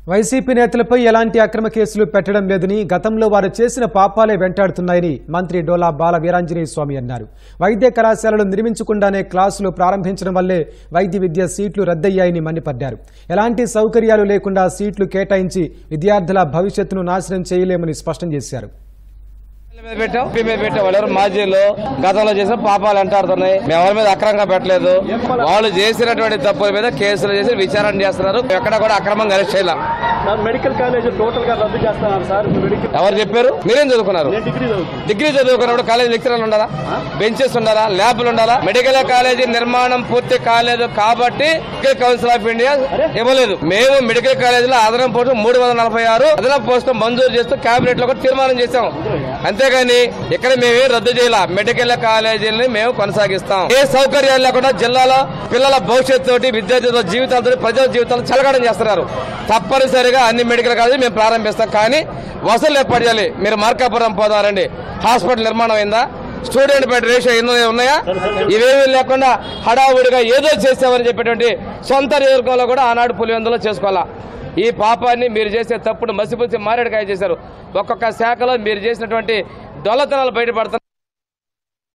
YCP నేతలపై ఎలాంటి అక్రమ కేసులు పెట్టడం లేదని, గతంలో వారు చేసిన పాపాలే వెంటాడుతున్నాయని మంత్రి డోలా బాల వీరాంజనేయ స్వామి అన్నారు. వైద్య కళాశాలలు నిర్మించకుండానే క్లాసులు ప్రారంభించడం వల్లే వైద్య విద్య సీట్లు రద్దయ్యాయని మండిపడ్డారు. ఎలాంటి సౌకర్యాలు లేకుండా సీట్లు కేటాయించి విద్యార్థుల భవిష్యత్తును నాశనం చేయలేమని స్పష్టం చేశారు. మాజీలో గతంలో చేసిన పాపాలు వెంటాడుతున్నాయి. మేము ఎవరి మీద అక్రమంగా పెట్టలేదు. వాళ్ళు చేసినటువంటి తప్పుల మీద కేసులు చేసి విచారణ చేస్తున్నారు. ఎక్కడ కూడా అక్రమంగా అరెస్ట్ చేయాలి. మెడికల్ కాలేజ్ టోటల్ గా రద్దు చేస్తున్నారు సార్. ఎవరు చెప్పారు? మీరేం చదువుకున్నారు? డిగ్రీ చదువుకున్నప్పుడు కాలేజ్ లెక్చరర్లు ఉండాలా, బెంచెస్ ఉండాలా, ల్యాబ్లు ఉండాలా? మెడికల్ కాలేజీ నిర్మాణం పూర్తి కాలేదు కాబట్టి మెడికల్ కౌన్సిల్ ఆఫ్ ఇండియా ఇవ్వలేదు. మేము మెడికల్ కాలేజీలో అదనపు పోస్టు 346 అదనపు పోస్టు మంజూరు చేస్తూ కేబినెట్ లో కూడా తీర్మానం చేశాం. అంతేగాని ఇక్కడ మేమే రద్దు చేయాల. మెడికల్ కాలేజీలని మేము కొనసాగిస్తాం. ఏ సౌకర్యాలు లేకుండా జిల్లాలో పిల్లల భవిష్యత్తు తోటి, విద్యార్థుల జీవితాలతో, ప్రజల జీవితాలు చలగడం చేస్తున్నారు. తప్పనిసరిగా అన్ని మెడికల్ కాలేజీ మేము ప్రారంభిస్తాం. కానీ వసతులు ఏర్పాటు చేయాలి. మీరు మార్కాపురం పోదారండి, హాస్పిటల్ నిర్మాణం అయిందా? స్టూడెంట్ బెడ్ రేషియో ఉన్నాయా? ఇవేమీ లేకుండా హడావుడిగా ఏదో చేసామని చెప్పేటువంటి సొంత నియోజకవర్గంలో కూడా ఆనాడు పులివెందులో చేసుకోవాలా. ఈ పాపాన్ని మీరు చేసే తప్పుడు మసిపూసి మారేడుకాయ చేశారు. ఒక్కొక్క శాఖలో మీరు చేసినటువంటి దొల్లతనాలు బయటపడుతున్నాయి.